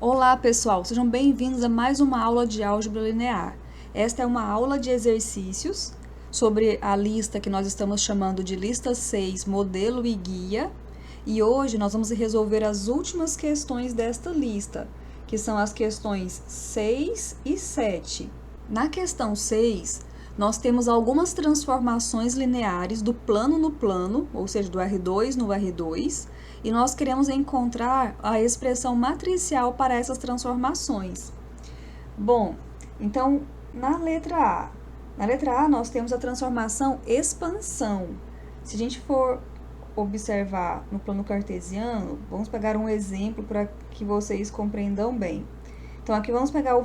Olá, pessoal! Sejam bem-vindos a mais uma aula de álgebra linear. Esta é uma aula de exercícios sobre a lista que nós estamos chamando de lista 6, modelo e guia. E hoje nós vamos resolver as últimas questões desta lista, que são as questões 6 e 7. Na questão 6, nós temos algumas transformações lineares do plano no plano, ou seja, do R2 no R2, e nós queremos encontrar a expressão matricial para essas transformações. Bom, então, na letra A nós temos a transformação expansão. Se a gente for observar no plano cartesiano, vamos pegar um exemplo para que vocês compreendam bem. Então, aqui vamos pegar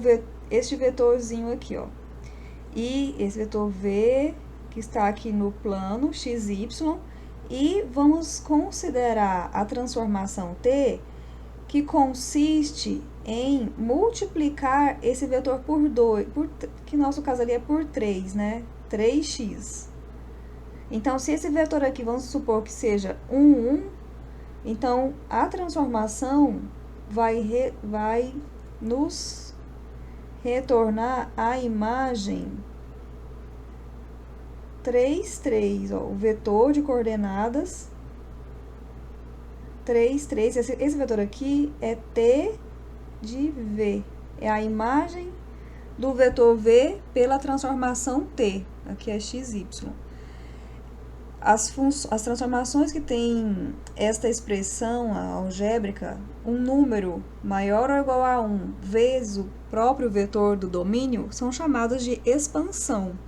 este vetorzinho aqui, ó. E esse vetor V, que está aqui no plano XY, e vamos considerar a transformação T, que consiste em multiplicar esse vetor por 2, que no nosso caso ali é por 3, né? 3x. Então, se esse vetor aqui, vamos supor que seja 1, então a transformação vai nos retornar a imagem 3, 3, ó, o vetor de coordenadas 3, 3. Esse vetor aqui é T de V. É a imagem do vetor V pela transformação T. Aqui é XY. As transformações que têm esta expressão algébrica, um número maior ou igual a 1 vezes o próprio vetor do domínio, são chamadas de expansão.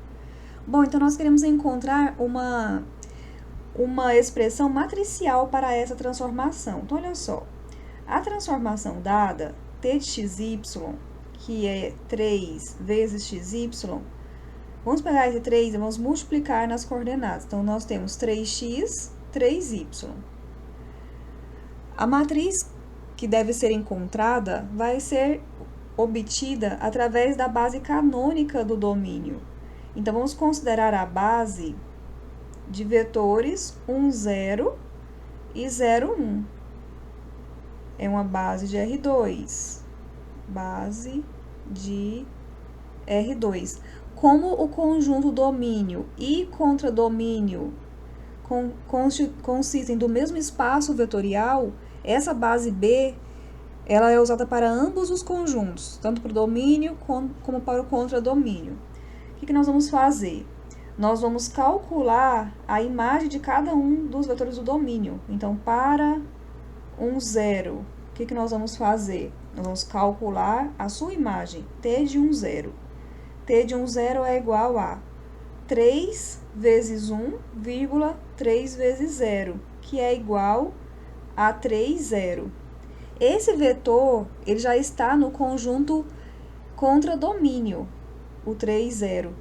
Bom, então nós queremos encontrar uma expressão matricial para essa transformação. Então, olha só, a transformação dada, t de xy, que é 3 vezes xy, vamos pegar esse 3 e vamos multiplicar nas coordenadas. Então, nós temos 3x, 3y. A matriz que deve ser encontrada vai ser obtida através da base canônica do domínio. Então, vamos considerar a base de vetores 1, 0 e 0, 1. É uma base de R2. Base de R2. Como o conjunto domínio e contradomínio consistem do mesmo espaço vetorial, essa base B ela é usada para ambos os conjuntos, tanto para o domínio como para o contradomínio. O que nós vamos fazer? Nós vamos calcular a imagem de cada um dos vetores do domínio. Então, para 0, o que nós vamos fazer? Nós vamos calcular a sua imagem, t de 0. T de 0 é igual a 3 vezes 1, 3 vezes 0, que é igual a 3, 0. Esse vetor, ele já está no conjunto contradomínio, o 3, 0.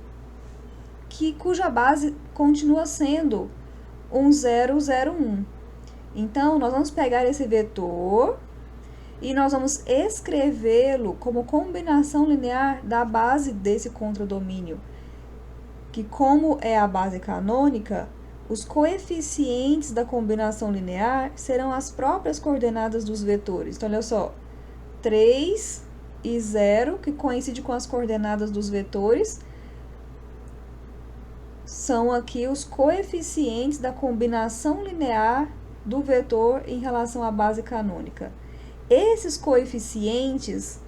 Cuja base continua sendo 1, 0, 0, 1. Então, nós vamos pegar esse vetor e nós vamos escrevê-lo como combinação linear da base desse contradomínio, que como é a base canônica, os coeficientes da combinação linear serão as próprias coordenadas dos vetores. Então, olha só, 3 e 0, que coincide com as coordenadas dos vetores, são aqui os coeficientes da combinação linear do vetor em relação à base canônica. Esses coeficientes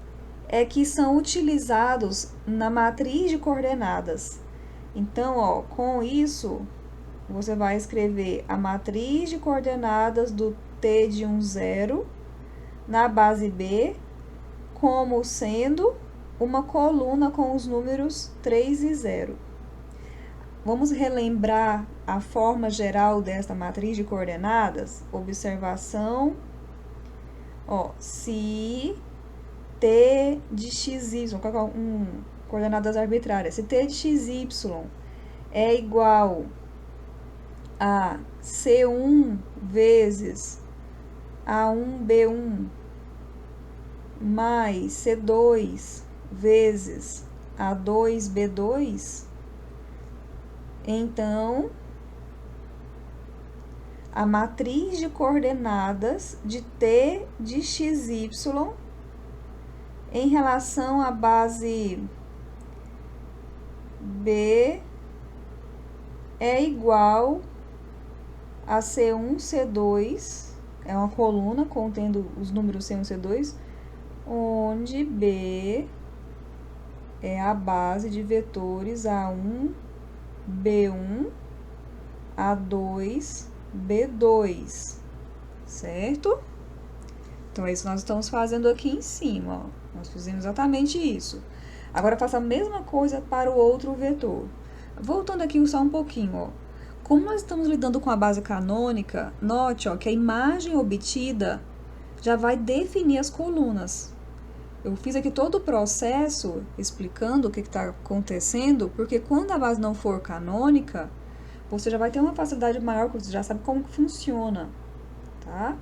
é que são utilizados na matriz de coordenadas. Então, ó, com isso, você vai escrever a matriz de coordenadas do t de 0 na base B como sendo uma coluna com os números 3 e 0. Vamos relembrar a forma geral desta matriz de coordenadas? Observação, ó, se t de xy, vou colocar coordenadas arbitrárias, se t de xy é igual a C1 vezes A1B1 mais C2 vezes A2B2, então, a matriz de coordenadas de t de xy Em relação à base B é igual a C1, C2, é uma coluna contendo os números C1, C2, onde B é a base de vetores A1, B1, A2, B2, certo? Então, é isso que nós estamos fazendo aqui em cima, ó. Nós fizemos exatamente isso. Agora, faça a mesma coisa para o outro vetor. Voltando aqui só um pouquinho, ó. Como nós estamos lidando com a base canônica, note, ó, que a imagem obtida já vai definir as colunas. Eu fiz aqui todo o processo explicando o que está acontecendo, porque quando a base não for canônica, você já vai ter uma facilidade maior, porque você já sabe como que funciona, tá?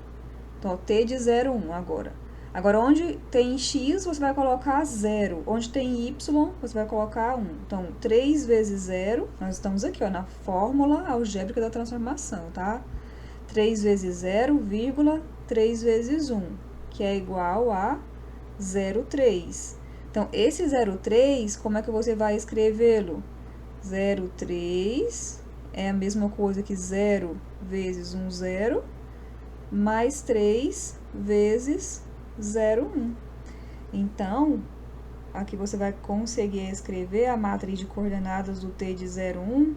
Então, T de 0, 1 agora. Agora, onde tem X, você vai colocar 0. Onde tem Y, você vai colocar 1. Então, 3 vezes 0, nós estamos aqui, ó, na fórmula algébrica da transformação, tá? 3 vezes 0, vírgula, 3 vezes 1, que é igual a 0,3. Então, esse 0,3, como é que você vai escrevê-lo? 0,3 é a mesma coisa que 0 vezes 1, 0, mais 3 vezes 0,1. Então, aqui você vai conseguir escrever a matriz de coordenadas do T de 0,1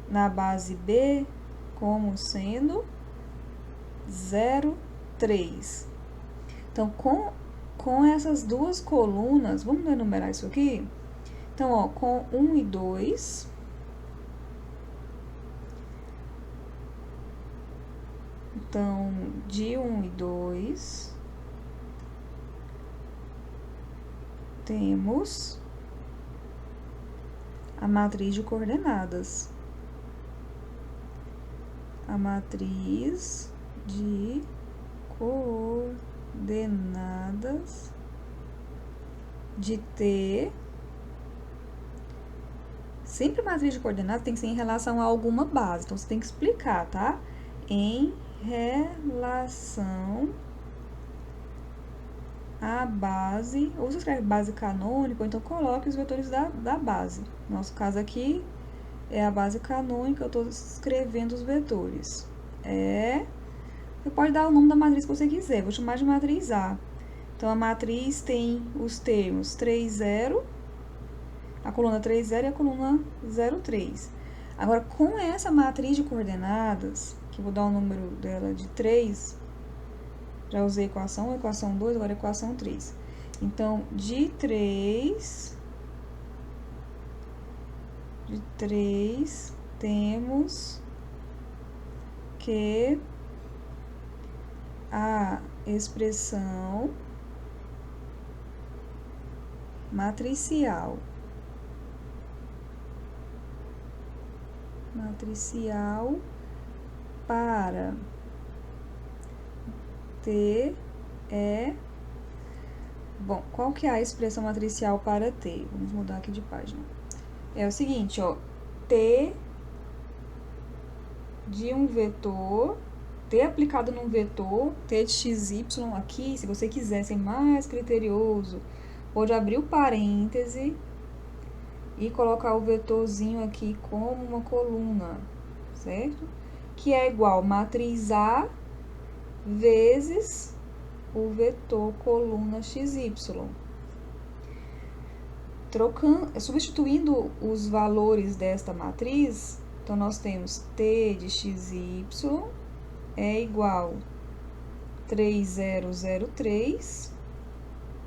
na base B como sendo 0,3. Então, com essas duas colunas, vamos enumerar isso aqui? Então, ó, com 1 e 2, então, de 1 e 2, temos a matriz de coordenadas. A matriz de coordenadas de T. Sempre matriz de coordenadas tem que ser em relação a alguma base. Então, você tem que explicar, tá? Em relação à base, ou você escreve base canônica, ou então coloque os vetores da base. No nosso caso aqui, é a base canônica, eu estou escrevendo os vetores. Você pode dar o nome da matriz que você quiser, vou chamar de matriz A. Então, a matriz tem os termos 3, 0, a coluna 3, 0 e a coluna 0, 3. Agora, com essa matriz de coordenadas, que eu vou dar o número dela de 3, já usei a equação 2, agora a equação 3. Então, de 3, temos que a expressão matricial para T é... Bom, qual que é a expressão matricial para T? Vamos mudar aqui de página. É o seguinte, ó, T de um vetor, T aplicado num vetor, T de xy aqui, se você quiser ser mais criterioso, pode abrir o parêntese e colocar o vetorzinho aqui como uma coluna, certo? Que é igual matriz A vezes o vetor coluna xy. Substituindo os valores desta matriz, então nós temos T de xy é igual 3003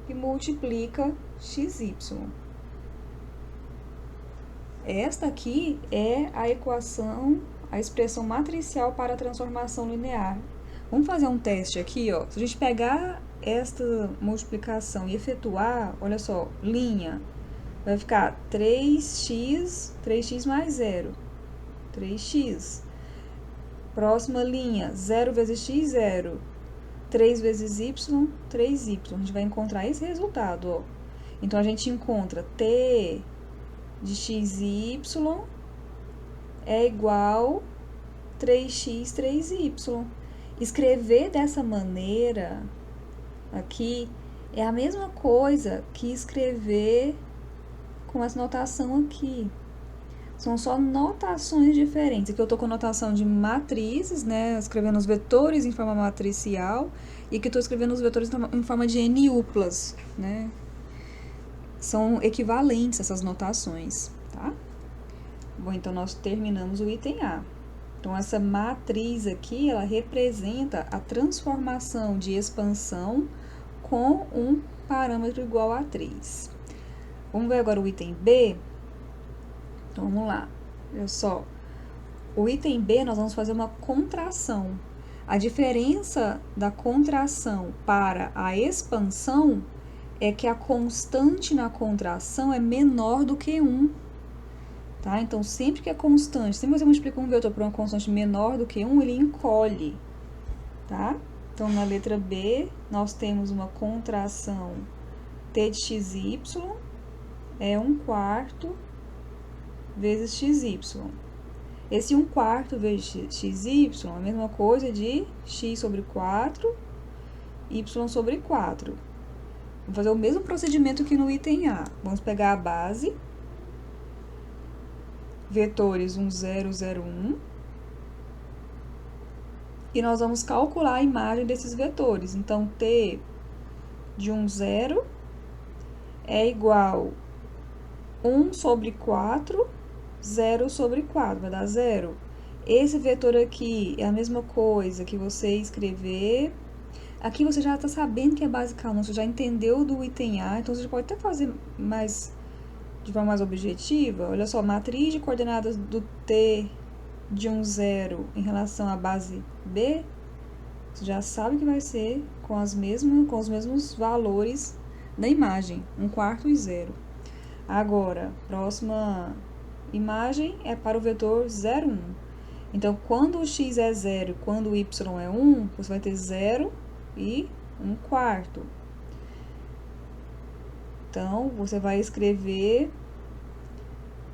e multiplica xy. Esta aqui é a equação, a expressão matricial para a transformação linear. Vamos fazer um teste aqui, ó. Se a gente pegar esta multiplicação e efetuar, olha só, linha, vai ficar 3x mais 0, 3x. Próxima linha, 0 vezes x, 0. 3 vezes y, 3y. A gente vai encontrar esse resultado, ó. Então, a gente encontra t de xy é igual 3x, 3y. Escrever dessa maneira aqui É a mesma coisa que escrever com essa notação aqui. São só notações diferentes. Aqui eu estou com notação de matrizes, né? Escrevendo os vetores em forma matricial. E aqui eu estou escrevendo os vetores em forma de N-uplas, né? São equivalentes essas notações, tá? Bom, então nós terminamos o item A. Então, essa matriz aqui, ela representa a transformação de expansão com um parâmetro igual a 3. Vamos ver agora o item B? Então, vamos lá. Olha só. O item B, nós vamos fazer uma contração. A diferença da contração para a expansão é que a constante na contração é menor do que 1. Tá? Então, sempre que é constante, sempre que você multiplica um vetor por uma constante menor do que 1, ele encolhe. Tá? Então, na letra B, nós temos uma contração t de xy é 1/4 vezes xy. Esse 1/4 vezes xy é a mesma coisa de x sobre 4, y sobre 4. Vamos fazer o mesmo procedimento que no item A. Vamos pegar a base, vetores 1, 0, 0, 1, e nós vamos calcular a imagem desses vetores. Então, t de 1, 0 é igual 1 sobre 4, 0 sobre 4, vai dar 0. Esse vetor aqui é a mesma coisa que você escrever. Aqui você já está sabendo que é basicão, você já entendeu do item A, então você já pode até fazer de forma mais objetiva. Olha só, matriz de coordenadas do t de 1, 0 em relação à base B, você já sabe que vai ser com os mesmos valores da imagem, 1/4 e 0. Agora, próxima imagem é para o vetor 0, 1. Então, quando o x é 0 e quando o y é 1, você vai ter 0 e 1/4. Então, você vai escrever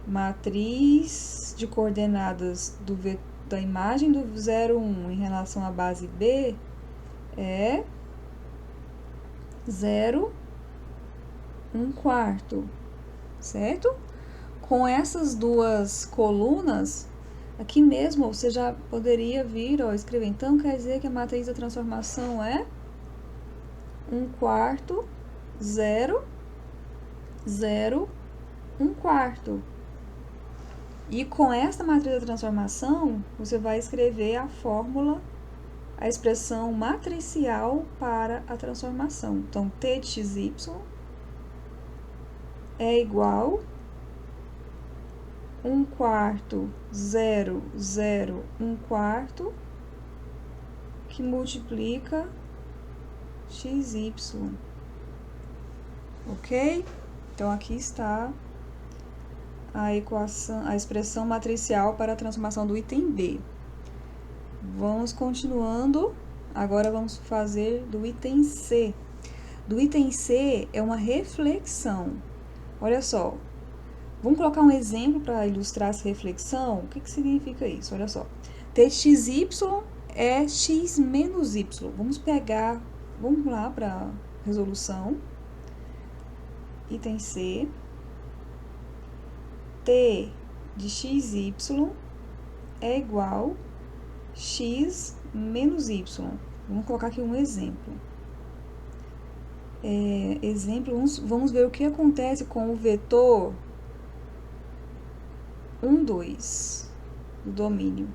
matriz de coordenadas da imagem do 0, 1 em relação à base B é 0, 1/4, certo? Com essas duas colunas, aqui mesmo você já poderia vir, ó, escrever. Então, quer dizer que a matriz da transformação é 1/4, 0, 0, 1/4. E com esta matriz da transformação, você vai escrever a fórmula, a expressão matricial para a transformação. Então, t de xy é igual 1/4, 0, 0, 1/4, que multiplica xy. Ok? Então, aqui está a equação, a expressão matricial para a transformação do item B. Vamos continuando. Agora vamos fazer do item C. Do item C é uma reflexão. Olha só. Vamos colocar um exemplo para ilustrar essa reflexão. O que significa isso? Olha só. t de xy é x menos y. Vamos lá para a resolução. Item C. T de xy é igual x menos y. Vamos colocar aqui um exemplo. Vamos ver o que acontece com o vetor 1, 2 do domínio.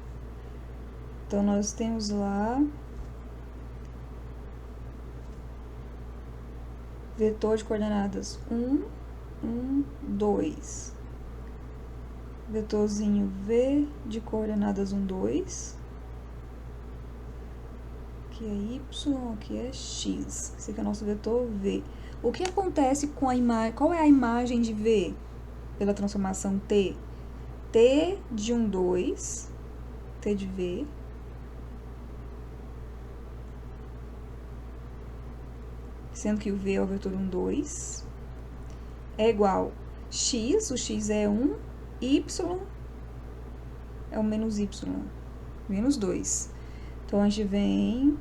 Então, nós temos lá vetor de coordenadas 1, 1, 2. Vetorzinho V de coordenadas 1, 2. Aqui é Y, aqui é X. Esse aqui é o nosso vetor V. O que acontece com a imagem? Qual é a imagem de V pela transformação T? T de 1, 2. T de V. Sendo que o V é o vetor 1, 2. É igual X, o X é 1. Y é o menos Y. Menos 2. Então, a gente vem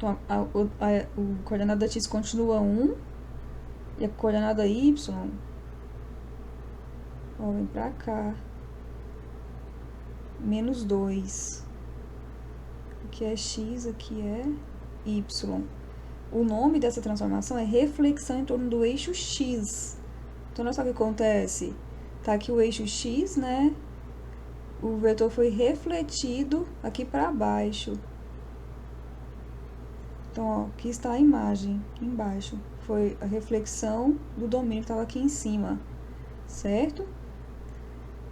Então, o coordenada x continua 1 e a coordenada y, ó, vem pra cá, menos 2. Aqui é x, aqui é y. O nome dessa transformação é reflexão em torno do eixo x. Então, olha só o que acontece. Tá aqui o eixo x, né? O vetor foi refletido aqui para baixo. Então, ó, aqui está a imagem, aqui embaixo. Foi a reflexão do domínio que estava aqui em cima, certo?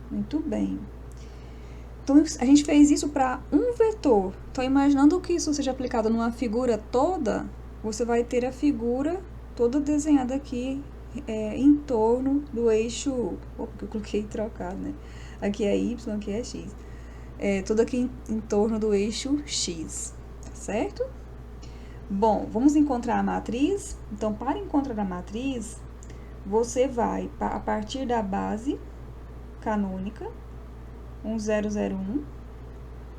Muito bem. Então, a gente fez isso para um vetor. Então, imaginando que isso seja aplicado numa figura toda, você vai ter a figura toda desenhada aqui em torno do eixo... Opa, que eu coloquei trocado, né? Aqui é y, aqui é x. Tudo aqui em torno do eixo x, tá certo? Bom, vamos encontrar a matriz. Então, para encontrar a matriz, você vai, a partir da base canônica, 1001,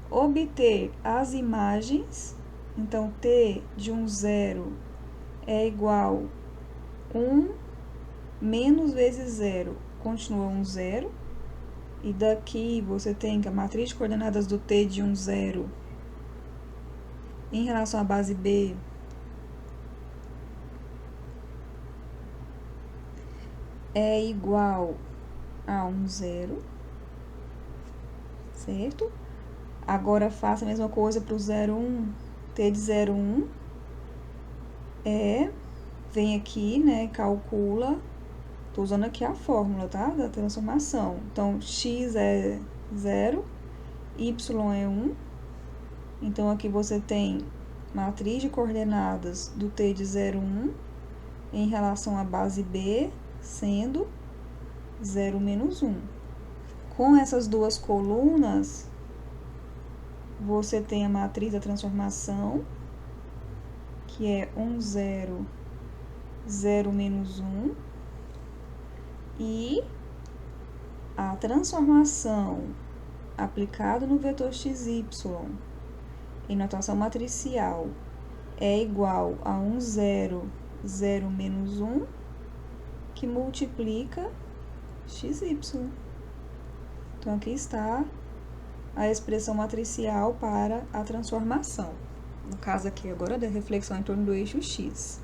obter as imagens. Então, T de 0 é igual 1 menos vezes 0, continua 0. E daqui você tem que a matriz de coordenadas do T de 0 em relação à base B é igual a 0, certo? Agora faça a mesma coisa para o 0,1, T de 0,1 vem aqui, né, calcula, tô usando aqui a fórmula, tá, da transformação. Então, x é 0, y é 1, então aqui você tem matriz de coordenadas do T de 0,1 em relação à base B, sendo 0 menos 1. Com essas duas colunas, você tem a matriz da transformação, que é 1, 0, 0 menos 1, e a transformação aplicada no vetor xy em notação matricial é igual a 1, 0, 0 menos 1, que multiplica xy. Então, aqui está a expressão matricial para a transformação. No caso aqui agora da reflexão em torno do eixo x.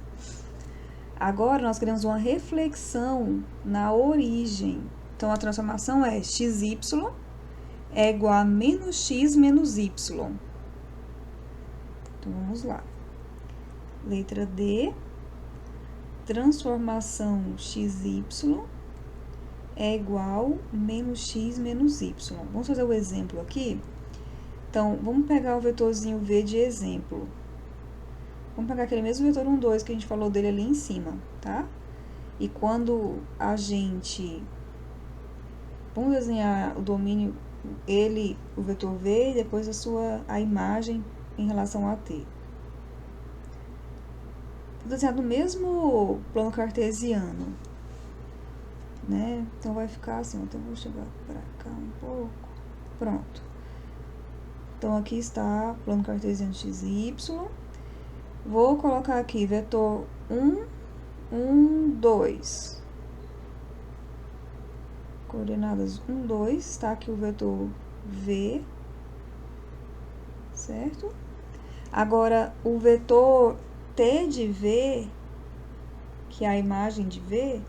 Agora, nós queremos uma reflexão na origem. Então, a transformação é xy é igual a menos x menos y. Então, vamos lá. Letra D. Transformação xy é igual a menos x menos y. Vamos fazer o exemplo aqui? Então, vamos pegar o vetorzinho V de exemplo. Vamos pegar aquele mesmo vetor 1, 2 que a gente falou dele ali em cima, tá? E quando a gente... Vamos desenhar o domínio, o vetor V, e depois a imagem em relação a T. Vou desenhar no mesmo plano cartesiano, né? Então, vai ficar assim, então, vou chegar pra cá um pouco. Pronto. Então, aqui está plano cartesiano xy. Vou colocar aqui vetor 1, 1, 2. Coordenadas 1, 2. Está aqui o vetor V, certo? Agora, o vetor T de V, que é a imagem de V,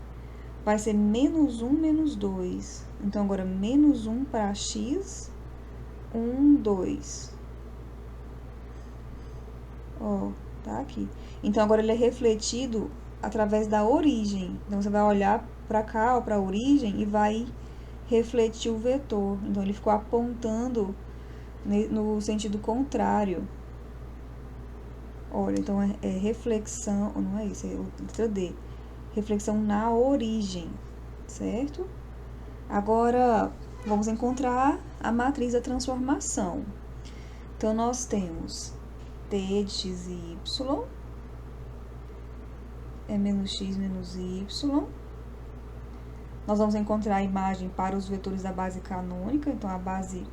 vai ser menos 1, menos 2. Então, agora, menos 1 para x, 1, 2. Ó, tá aqui. Então, agora ele é refletido através da origem. Então, você vai olhar para cá, ó, para a origem, e vai refletir o vetor. Então, ele ficou apontando no sentido contrário. Olha, então, é reflexão, não é isso, é letra D. Reflexão na origem, certo? Agora, vamos encontrar a matriz da transformação. Então, nós temos T de x e y é menos x menos y. Nós vamos encontrar a imagem para os vetores da base canônica. Então, a base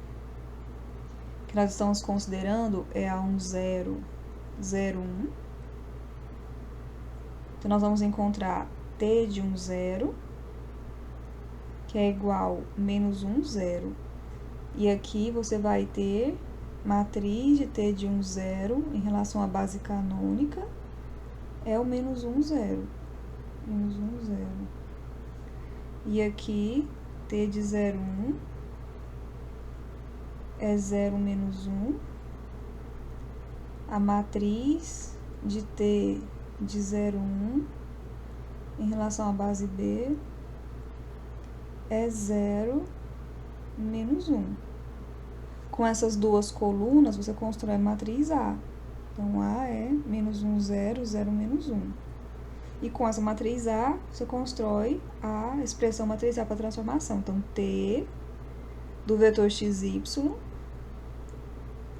que nós estamos considerando é a 1, 0, 0, 1. Então, nós vamos encontrar t de 1, 0, que é igual a menos 1, 0. E aqui você vai ter matriz de t de 1, 0 em relação à base canônica, é o menos 1, 0. Menos 1, 0. E aqui, t de 0, 1 é 0 menos 1. A matriz de t de 0, 1 em relação à base B é 0 menos 1. Com essas duas colunas, você constrói a matriz A. Então, A é menos 1, 0, 0, menos 1. E com essa matriz A, você constrói a expressão matriz A para transformação. Então, T do vetor XY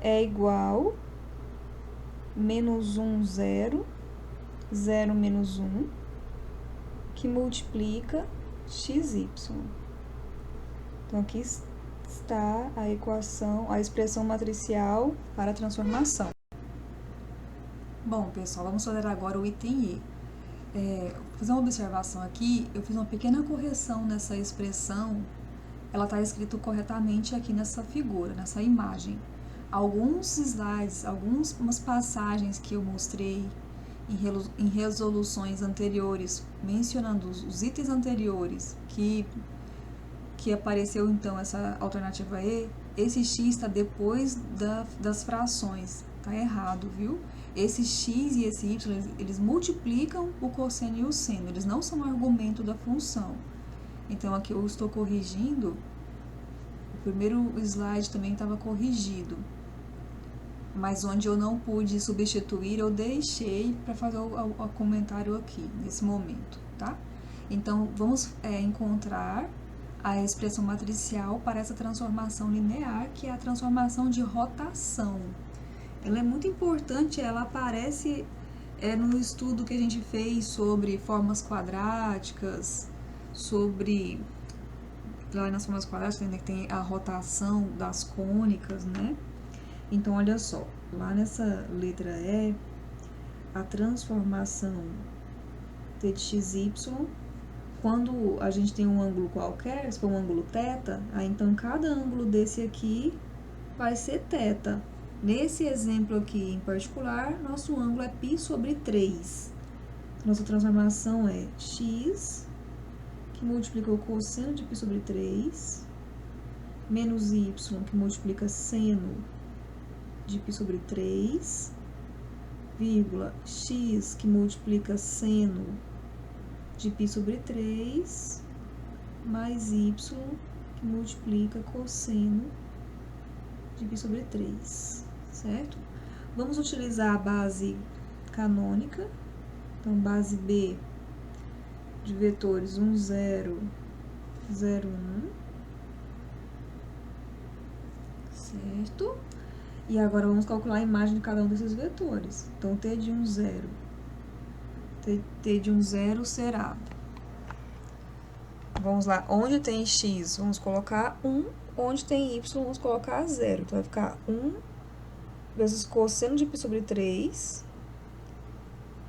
é igual a menos 1, 0, 0, menos 1, que multiplica XY. Então, aqui está a equação, a expressão matricial para a transformação. Bom, pessoal, vamos fazer agora o item E. Vou fazer uma observação aqui, eu fiz uma pequena correção nessa expressão, ela está escrita corretamente aqui nessa figura, nessa imagem. Alguns slides, algumas passagens que eu mostrei em resoluções anteriores, mencionando os itens anteriores que apareceu então essa alternativa E, esse x está depois das frações, tá errado, viu? Esse x e esse y, eles multiplicam o cosseno e o seno, eles não são argumento da função. Então, aqui eu estou corrigindo, o primeiro slide também estava corrigido, mas onde eu não pude substituir, eu deixei para fazer o comentário aqui, nesse momento, tá? Então, vamos encontrar a expressão matricial para essa transformação linear, que é a transformação de rotação. Ela é muito importante, ela aparece no estudo que a gente fez sobre formas quadráticas, sobre, lá nas formas quadráticas tem a rotação das cônicas, né? Então, olha só, lá nessa letra E, a transformação t de xy, quando a gente tem um ângulo qualquer, se for um ângulo θ, aí então cada ângulo desse aqui vai ser θ. Nesse exemplo aqui em particular, nosso ângulo é π sobre 3. Nossa transformação é x, que multiplica o cosseno de π sobre 3, menos y, que multiplica seno de π sobre 3, vírgula, x, que multiplica seno de π sobre 3, mais y, que multiplica cosseno de π sobre 3, certo? Vamos utilizar a base canônica, então, base B de vetores 1, 0, 0, 1, certo? E agora vamos calcular a imagem de cada um desses vetores. Então, t de 1, 0. T de 1, 0 será... Vamos lá, onde tem x, vamos colocar 1. Onde tem y, vamos colocar 0. Então, vai ficar 1 vezes cosseno de π sobre 3,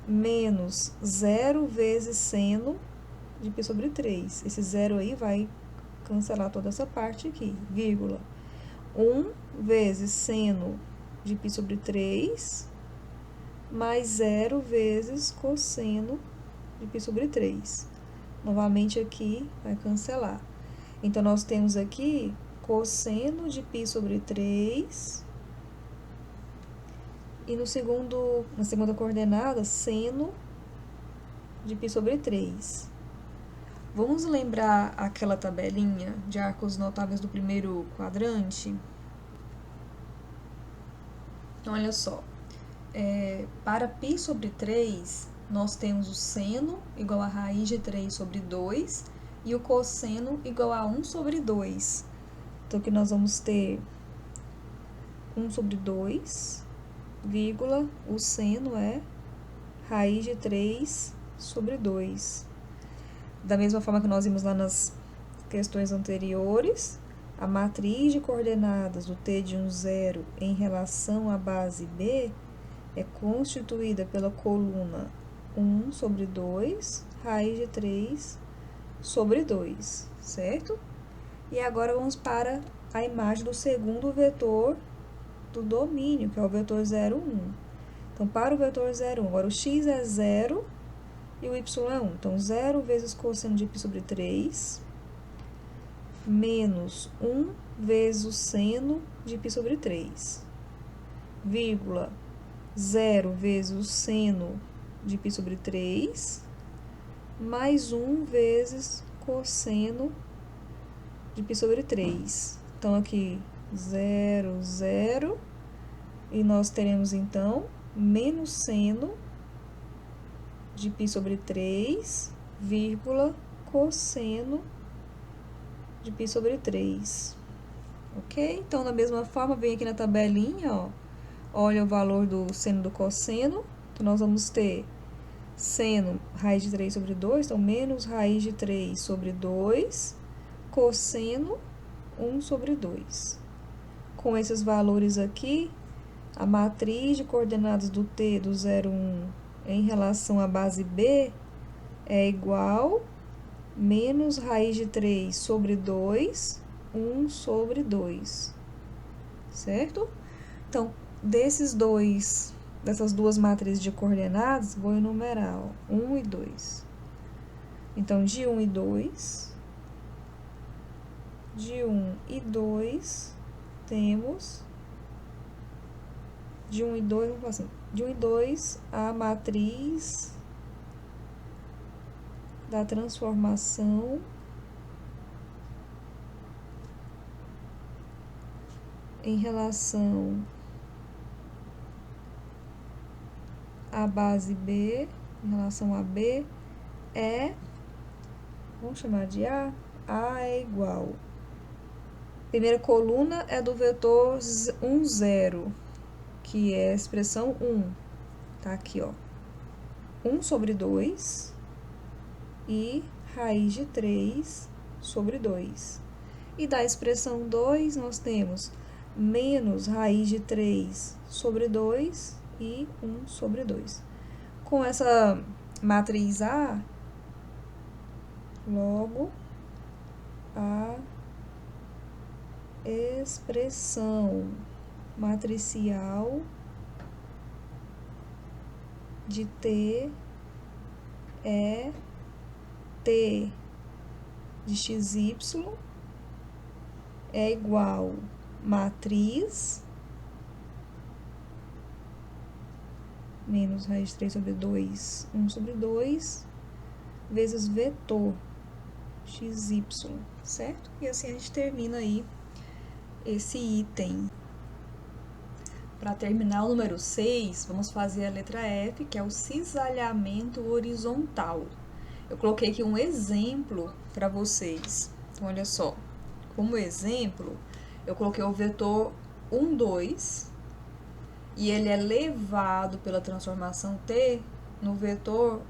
menos 0 vezes seno de π sobre 3. Esse 0 aí vai cancelar toda essa parte aqui, vírgula. 1 vezes seno de π sobre 3, mais 0 vezes cosseno de π sobre 3. Novamente aqui, vai cancelar. Então, nós temos aqui cosseno de π sobre 3, e na segunda coordenada, seno de π sobre 3. Vamos lembrar aquela tabelinha de arcos notáveis do primeiro quadrante? Então, olha só. Para π sobre 3, nós temos o seno igual a raiz de 3 sobre 2 e o cosseno igual a 1 sobre 2. Então, aqui nós vamos ter 1 sobre 2, vírgula, o seno é raiz de 3 sobre 2. Da mesma forma que nós vimos lá nas questões anteriores, a matriz de coordenadas do t de 1, 0 em relação à base B é constituída pela coluna 1 sobre 2, raiz de 3 sobre 2, certo? E agora vamos para a imagem do segundo vetor do domínio, que é o vetor 0, 1. Então, para o vetor 0, 1, agora o x é 0 e o y é 1. Então, 0 vezes cosseno de π sobre 3, menos 1 vezes o seno de π sobre 3, vírgula, 0 vezes o seno de π sobre 3, mais 1 vezes cosseno de π sobre 3. Então, aqui, 0, 0, e nós teremos, então, menos seno de π sobre 3, vírgula, cosseno de π sobre 3. Ok? Então, da mesma forma, vem aqui na tabelinha, ó, olha o valor do seno do cosseno. Então, nós vamos ter seno, raiz de 3 sobre 2, então, menos raiz de 3 sobre 2, cosseno, 1 sobre 2. Com esses valores aqui, a matriz de coordenadas do T do 0, 1 em relação à base B é igual menos raiz de 3 sobre 2, 1 sobre 2, certo? Então, dessas duas matrizes de coordenadas, vou enumerar, ó, 1 e 2. Então, de 1 e 2, temos, de 1 e 2, vamos falar assim, de 1 e 2, a matriz da transformação em relação à base B, em relação a B, é, vamos chamar de A é igual. Primeira coluna é do vetor 1, 0, que é a expressão 1. Tá aqui, ó. 1 sobre 2 e raiz de 3 sobre 2. E da expressão 2, nós temos menos raiz de 3 sobre 2 e 1 sobre 2. Com essa matriz A, logo, a expressão matricial de T é T de XY é igual matriz menos raiz de 3 sobre 2, 1 sobre 2, vezes vetor XY, certo? E assim a gente termina aí esse item. Para terminar o número 6, vamos fazer a letra F, que é o cisalhamento horizontal. Eu coloquei aqui um exemplo para vocês. Então, olha só. Como exemplo, eu coloquei o vetor 1, 2, e ele é levado pela transformação T no vetor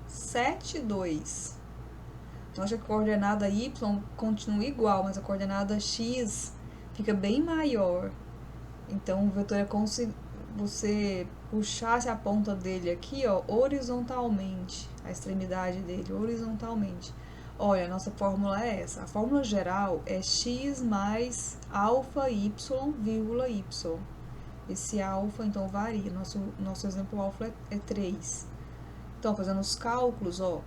7, 2. Então, acho que a coordenada Y continua igual, mas a coordenada X fica bem maior. Então, o vetor é como se você puxasse a ponta dele aqui, ó, horizontalmente, a extremidade dele, horizontalmente. Olha, a nossa fórmula é essa. A fórmula geral é x mais alfa y, vírgula y. Esse alfa, então, varia. Nosso exemplo alfa é 3. Então, fazendo os cálculos, ó,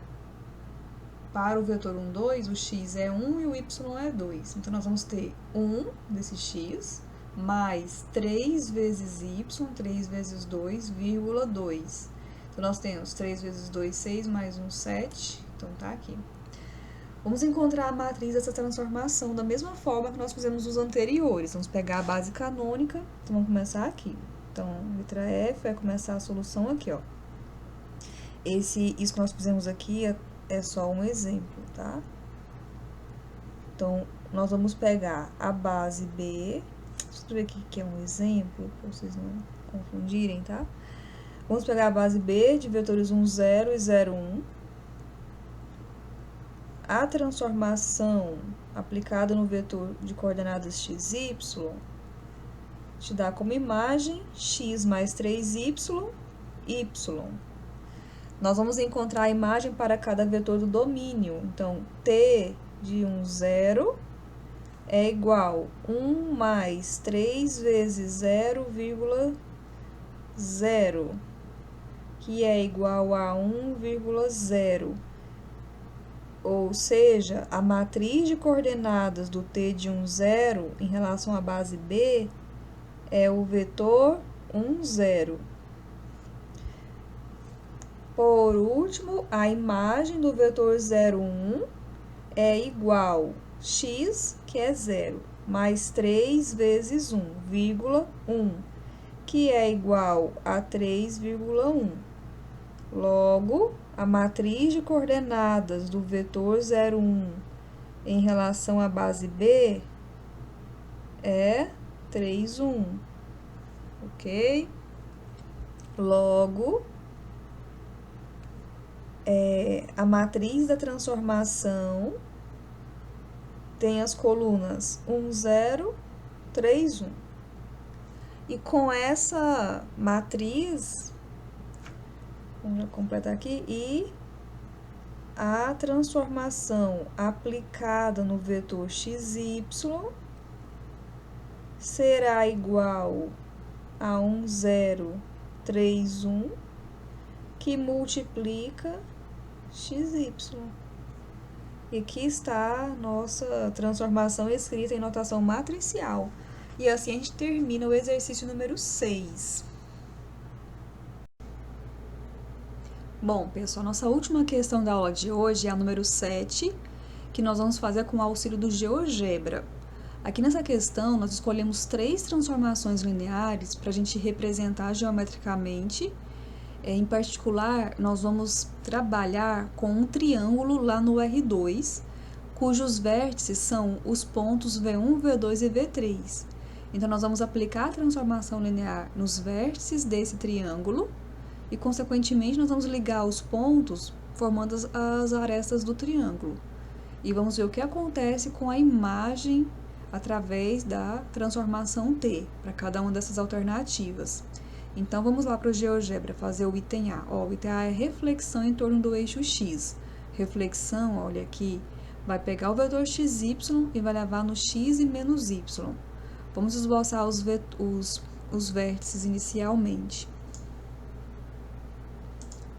para o vetor 1, 2, o x é 1 e o y é 2. Então, nós vamos ter 1 desse x, mais 3 vezes y, 3 vezes 2, vírgula 2. Então, nós temos 3 vezes 2, 6, mais 1, 7. Então, tá aqui. Vamos encontrar a matriz dessa transformação da mesma forma que nós fizemos nos anteriores. Vamos pegar a base canônica. Então, vamos começar aqui. Então, letra F vai começar a solução aqui, ó. Isso que nós fizemos aqui é só um exemplo, tá? Então, nós vamos pegar a base B. Deixa eu escrever aqui que é um exemplo, para vocês não confundirem, tá? Vamos pegar a base B de vetores 1, 0 e 0, 1. A transformação aplicada no vetor de coordenadas x, y te dá como imagem x mais 3y, y. Nós vamos encontrar a imagem para cada vetor do domínio. Então, t de 1, 0 é igual a 1 mais 3 vezes 0,0, que é igual a 1,0. Ou seja, a matriz de coordenadas do t de 1, 0 em relação à base B é o vetor 1, 0. Por último, a imagem do vetor 0, 1 é igual a x, que é 0, mais 3 vezes 1, 1, que é igual a 3,1. Logo, a matriz de coordenadas do vetor 0, 1 em relação à base B é 3, 1. Ok? Logo, a matriz da transformação tem as colunas 1, 0, 3, 1. E com essa matriz, vamos completar aqui, e a transformação aplicada no vetor xy será igual a 1, 0, 3, 1, que multiplica xy. E aqui está a nossa transformação escrita em notação matricial. E assim a gente termina o exercício número 6. Bom, pessoal, nossa última questão da aula de hoje é a número 7, que nós vamos fazer com o auxílio do GeoGebra. Aqui nessa questão, nós escolhemos 3 transformações lineares para a gente representar geometricamente. Em particular, nós vamos trabalhar com um triângulo lá no R2, cujos vértices são os pontos V1, V2 e V3. Então, nós vamos aplicar a transformação linear nos vértices desse triângulo e, consequentemente, nós vamos ligar os pontos formando as arestas do triângulo. E vamos ver o que acontece com a imagem através da transformação T, para cada uma dessas alternativas. Então, vamos lá para o GeoGebra fazer o item A. O item A é reflexão em torno do eixo X. Reflexão, olha aqui, vai pegar o vetor XY e vai levar no X e menos Y. Vamos esboçar os vértices inicialmente.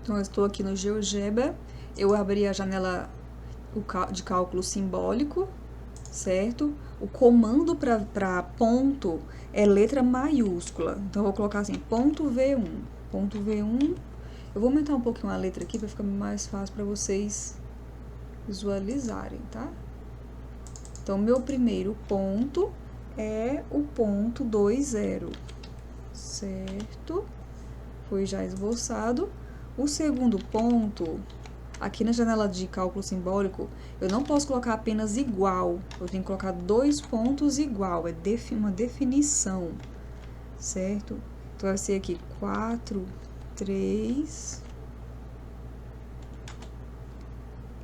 Então, eu estou aqui no GeoGebra, eu abri a janela de cálculo simbólico, certo? O comando para ponto é letra maiúscula. Então, eu vou colocar assim, ponto V1. Ponto V1. Eu vou aumentar um pouquinho a letra aqui para ficar mais fácil para vocês visualizarem, tá? Então, meu primeiro ponto é o ponto 2, 0. Certo? Foi já esboçado. O segundo ponto, aqui na janela de cálculo simbólico, eu não posso colocar apenas igual, eu tenho que colocar 2 pontos igual, é uma definição, certo? Então, vai ser aqui 4, 3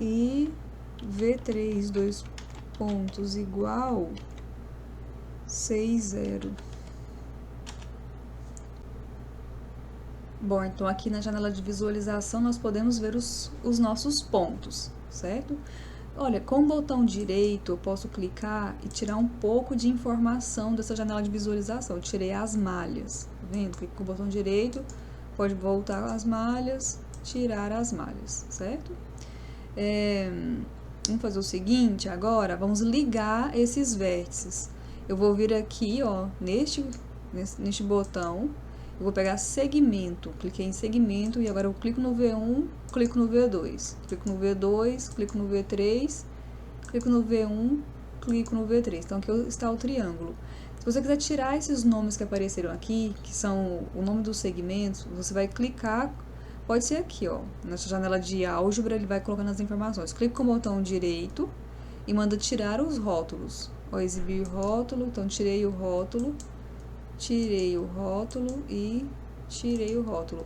e V3, 2 pontos igual, 6, 0. Bom, então aqui na janela de visualização nós podemos ver os nossos pontos, certo? Olha, com o botão direito eu posso clicar e tirar um pouco de informação dessa janela de visualização. Eu tirei as malhas, tá vendo? Clico com o botão direito, pode voltar as malhas, tirar as malhas, certo? Vamos fazer o seguinte agora, vamos ligar esses vértices. Eu vou vir aqui, ó, neste botão. Eu vou pegar segmento, cliquei em segmento e agora eu clico no V1, clico no V2, clico no V2, clico no V3, clico no V1, clico no V3. Então, aqui está o triângulo. Se você quiser tirar esses nomes que apareceram aqui, que são o nome dos segmentos, você vai clicar, pode ser aqui, ó, nessa janela de álgebra, ele vai colocando as informações. Clica com o botão direito e manda tirar os rótulos. Ó, exibir rótulo, então tirei o rótulo e tirei o rótulo.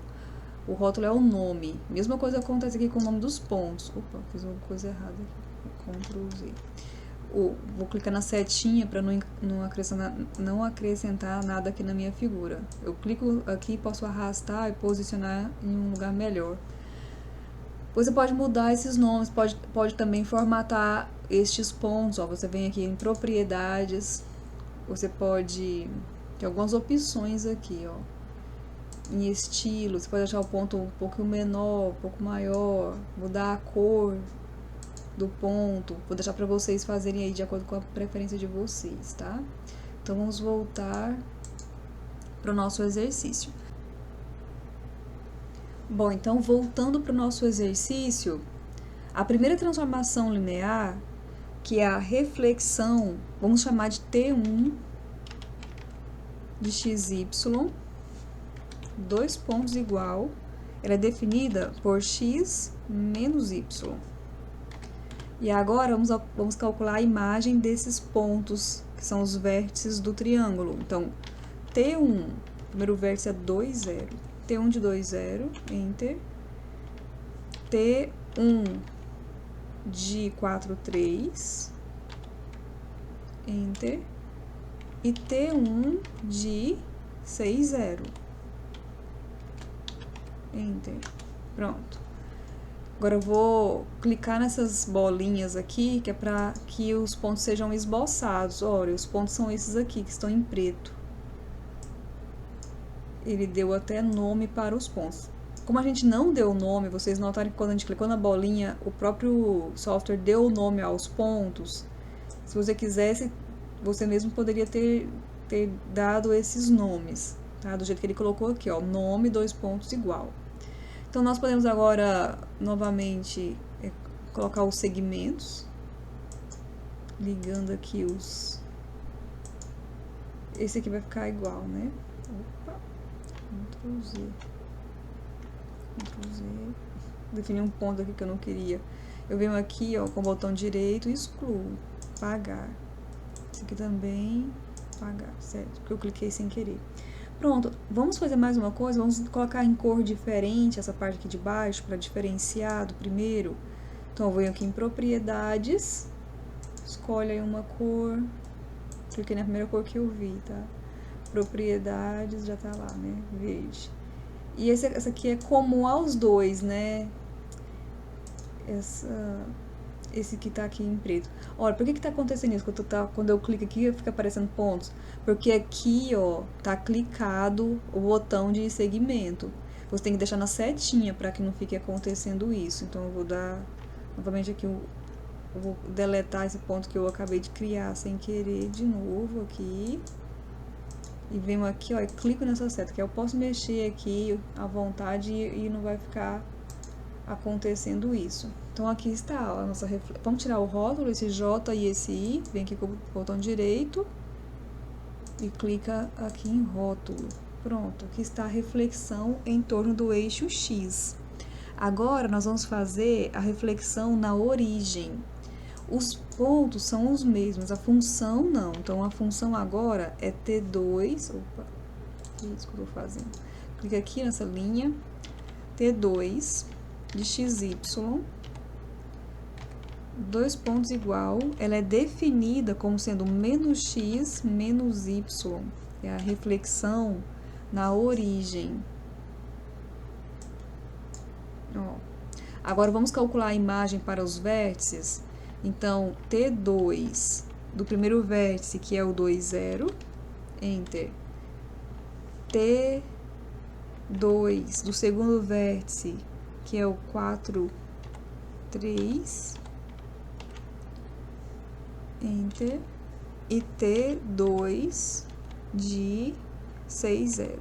O rótulo é o nome. Mesma coisa acontece aqui com o nome dos pontos. Opa, fiz uma coisa errada aqui. Ctrl Z. vou clicar na setinha para não acrescentar nada aqui na minha figura. Eu clico aqui, posso arrastar e posicionar em um lugar melhor. Você pode mudar esses nomes, pode também formatar estes pontos. Ó, você vem aqui em propriedades, você pode ter algumas opções aqui, ó. Em estilo, você pode deixar o ponto um pouco menor, um pouco maior, mudar a cor do ponto. Vou deixar para vocês fazerem aí de acordo com a preferência de vocês, tá? Então vamos voltar para o nosso exercício. Bom, então voltando para o nosso exercício, a primeira transformação linear, que é a reflexão, vamos chamar de T1 de xy, dois pontos igual, ela é definida por x menos y. E agora vamos calcular a imagem desses pontos, que são os vértices do triângulo. Então, T1, primeiro vértice é 2, 0. T1 de 2, 0, Enter. T1 de 4, 3, Enter. E T1 de 6, 0. Enter. Pronto. Agora eu vou clicar nessas bolinhas aqui, que é para que os pontos sejam esboçados. Olha, os pontos são esses aqui, que estão em preto. Ele deu até nome para os pontos. Como a gente não deu nome, vocês notaram que quando a gente clicou na bolinha, o próprio software deu o nome aos pontos. Se você quisesse, você mesmo poderia ter dado esses nomes, tá? Do jeito que ele colocou aqui, ó, nome, dois pontos, igual. Então, nós podemos agora, novamente, colocar os segmentos, ligando aqui os... Esse aqui vai ficar igual, né? Opa, Ctrl Z. Ctrl Z. Defini um ponto aqui que eu não queria. Eu venho aqui, ó, com o botão direito e excluo. Apagar. Esse aqui também, apagar, certo? Porque eu cliquei sem querer. Pronto, vamos fazer mais uma coisa, vamos colocar em cor diferente essa parte aqui de baixo, para diferenciar do primeiro. Então, eu venho aqui em propriedades, escolhe aí uma cor, cliquei na primeira cor que eu vi, tá? Propriedades, já tá lá, né? Verde. E essa aqui é comum aos dois, né? Esse que tá aqui em preto. Olha, por que tá acontecendo isso? Quando eu clico aqui, fica aparecendo pontos. Porque aqui, ó, tá clicado o botão de segmento. Você tem que deixar na setinha para que não fique acontecendo isso. Então, eu vou dar, novamente aqui, eu vou deletar esse ponto que eu acabei de criar sem querer de novo aqui. E venho aqui, ó, e clico nessa seta, que eu posso mexer aqui à vontade e não vai ficar acontecendo isso. Então, aqui está a nossa reflexão. Vamos tirar o rótulo, esse J e esse I. Vem aqui com o botão direito e clica aqui em rótulo. Pronto, aqui está a reflexão em torno do eixo X. Agora, nós vamos fazer a reflexão na origem. Os pontos são os mesmos, a função não. Então, a função agora é T2. Opa, que é isso que eu estou fazendo? Clica aqui nessa linha. T2 de XY. Dois pontos igual, ela é definida como sendo menos x menos y, é a reflexão na origem. Ó. Agora, vamos calcular a imagem para os vértices. Então, T2 do primeiro vértice, que é o 2, 0, Enter. T2 do segundo vértice, que é o 4, 3, Enter. E T2 de 6, 0.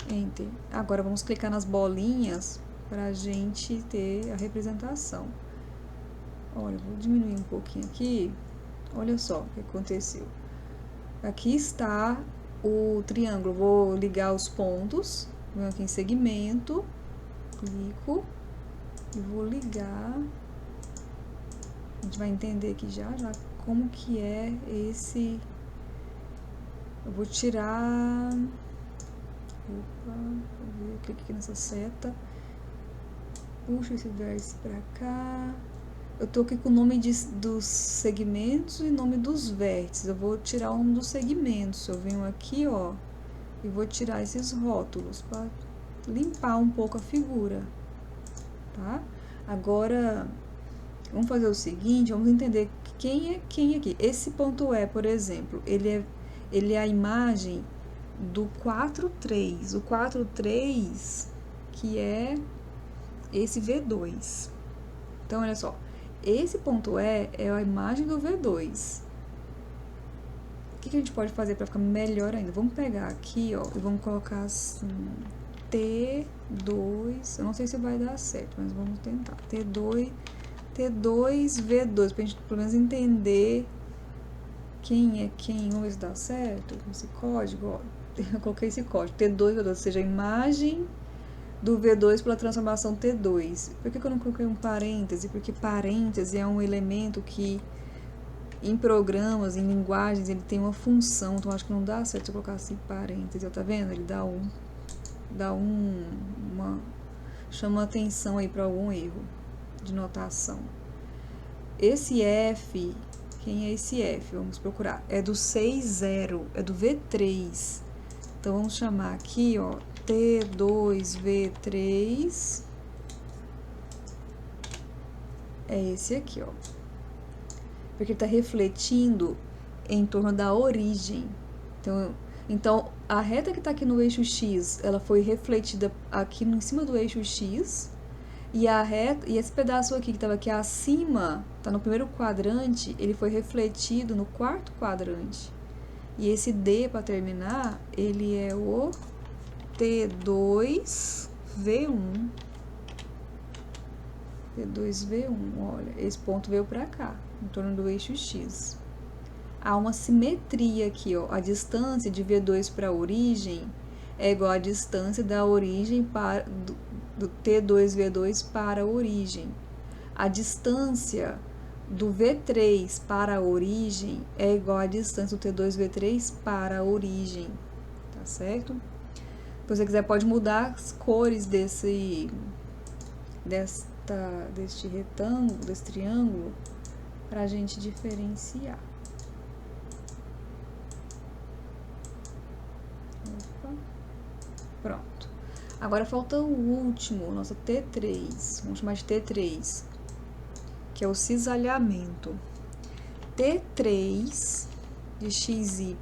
Enter. Agora, vamos clicar nas bolinhas para a gente ter a representação. Olha, vou diminuir um pouquinho aqui. Olha só o que aconteceu. Aqui está o triângulo. Vou ligar os pontos. Venho aqui em segmento. Clico. E vou ligar. A gente vai entender aqui já como que é esse... Eu vou tirar... Opa, vou ver, clique aqui nessa seta. Puxo esse vértice pra cá. Eu tô aqui com o nome dos segmentos e nome dos vértices. Eu vou tirar um dos segmentos. Eu venho aqui, ó, e vou tirar esses rótulos para limpar um pouco a figura, tá? Agora, vamos fazer o seguinte, vamos entender quem é quem aqui. Esse ponto E, por exemplo, ele é a imagem do 4,3. O 4,3, que é esse V2. Então, olha só. Esse ponto E é a imagem do V2. O que a gente pode fazer para ficar melhor ainda? Vamos pegar aqui, ó, e vamos colocar assim, T2, eu não sei se vai dar certo, mas vamos tentar. T2, V2, pra gente pelo menos entender quem é quem. Vamos ver se dá certo. Esse código, ó, eu coloquei esse código, T2, V2, ou seja, a imagem do V2 pela transformação T2. Por que eu não coloquei um parêntese? Porque parêntese é um elemento que em programas, em linguagens, ele tem uma função, então acho que não dá certo se eu colocar assim parêntese, ó, tá vendo? Ele chama atenção aí para algum erro de notação. Esse F, quem é esse F? Vamos procurar. É do 6,0, é do V3. Então vamos chamar aqui, ó, T2V3. É esse aqui, ó. Porque ele está refletindo em torno da origem. Então, a reta que está aqui no eixo X, ela foi refletida aqui em cima do eixo X, e esse pedaço aqui que estava aqui acima, está no primeiro quadrante, ele foi refletido no quarto quadrante. E esse D, para terminar, ele é o T2V1. T2V1, olha, esse ponto veio para cá, em torno do eixo X. Há uma simetria aqui, ó. A distância de V2 para a origem é igual à distância da origem do T2V2 para a origem. A distância do V3 para a origem é igual à distância do T2V3 para a origem, tá certo? Se você quiser, pode mudar as cores deste retângulo, desse triângulo, para a gente diferenciar. Opa. Pronto. Agora falta o último, nossa T3. Vamos chamar de T3, que é o cisalhamento. T3 de XY,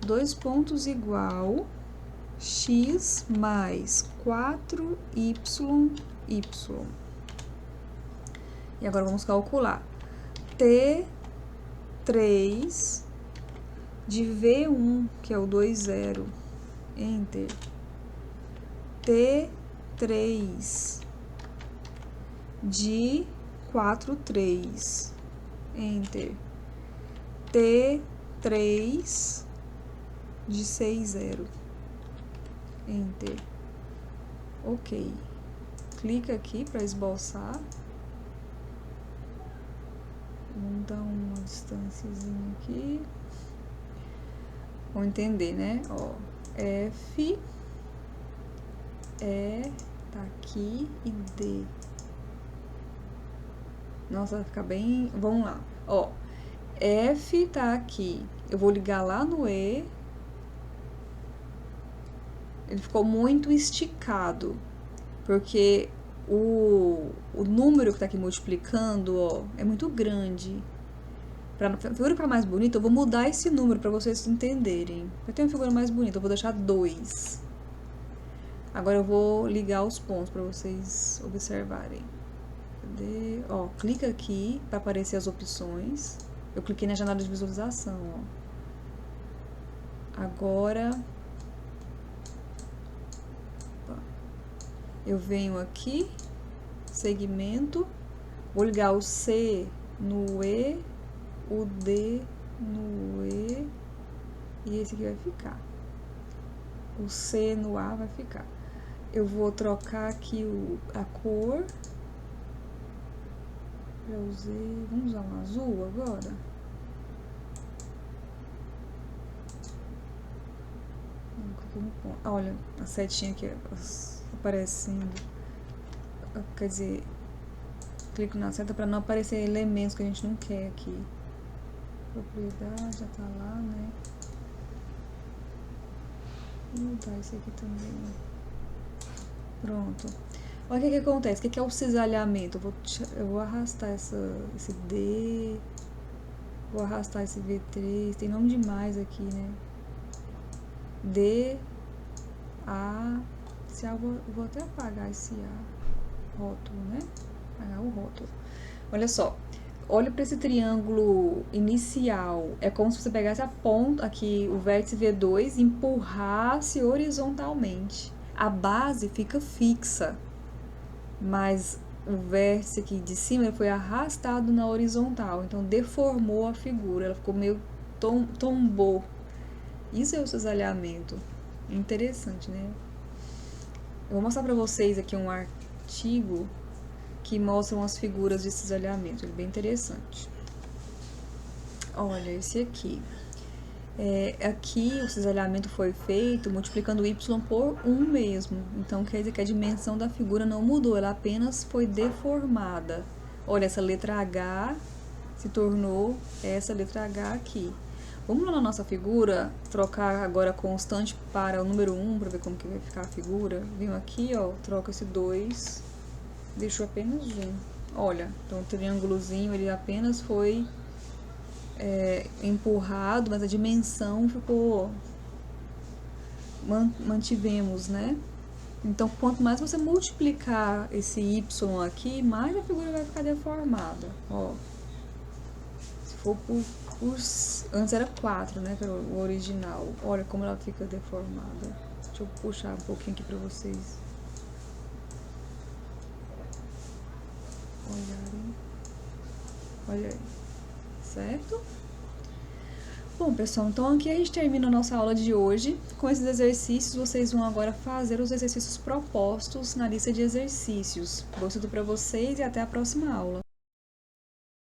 dois pontos igual x mais 4y. E agora vamos calcular. T3 de V1, que é o 2,0. Enter. T3 de 4,3. Enter. T3 de 6,0. Enter. Ok. Clica aqui para esboçar. Vamos dar uma distânciazinha aqui. Vamos entender, né? Ó, F, E, tá aqui, e D. Nossa, vai ficar bem... Vamos lá. Ó, F tá aqui. Eu vou ligar lá no E. Ele ficou muito esticado, porque o número que tá aqui multiplicando, ó, é muito grande. Para a figura ficar mais bonita, eu vou mudar esse número para vocês entenderem. Para ter uma figura mais bonita, eu vou deixar 2. Agora eu vou ligar os pontos para vocês observarem. Cadê? Ó, clica aqui para aparecer as opções. Eu cliquei na janela de visualização, ó. Agora eu venho aqui, segmento, vou ligar o C no E, o D no E, e esse aqui vai ficar. O C no A vai ficar. Eu vou trocar aqui a cor. Já usei. Vamos usar um azul agora? Olha, a setinha aqui aparecendo. Quer dizer, clico na seta para não aparecer elementos que a gente não quer aqui. Propriedade, já tá lá, né? Vou mudar esse aqui também. Pronto. Olha o que acontece. O que é o cisalhamento? Eu vou arrastar esse D. Vou arrastar esse V3. Tem nome demais aqui, né? D, A. Esse A eu vou até apagar esse A. Rótulo, né? Apagar o rótulo. Olha só. Olha para esse triângulo inicial. É como se você pegasse a ponta aqui, o vértice V2, e empurrasse horizontalmente. A base fica fixa, mas o vértice aqui de cima ele foi arrastado na horizontal, então deformou a figura, ela ficou meio tombou. Isso é o cisalhamento. Interessante, né? Eu vou mostrar para vocês aqui um artigo que mostra umas figuras de cisalhamento, ele é bem interessante. Olha, esse aqui. Aqui o cisalhamento foi feito multiplicando o y por 1 mesmo. Então quer dizer que a dimensão da figura não mudou, ela apenas foi deformada. Olha, essa letra H se tornou essa letra H aqui. Vamos lá na nossa figura, trocar agora a constante para o número 1, para ver como que vai ficar a figura. Venho aqui, ó, troco esse 2, deixo apenas 1. Olha, então o triângulozinho ele apenas foi empurrado, mas a dimensão ficou, mantivemos, né? Então, quanto mais você multiplicar esse y aqui, mais a figura vai ficar deformada, ó. Se for antes era 4, né, que era o original. Olha como ela fica deformada. Deixa eu puxar um pouquinho aqui pra vocês olharem. Olha aí. Certo? Bom, pessoal, então aqui a gente termina a nossa aula de hoje. Com esses exercícios, vocês vão agora fazer os exercícios propostos na lista de exercícios. Boa estudo para vocês e até a próxima aula.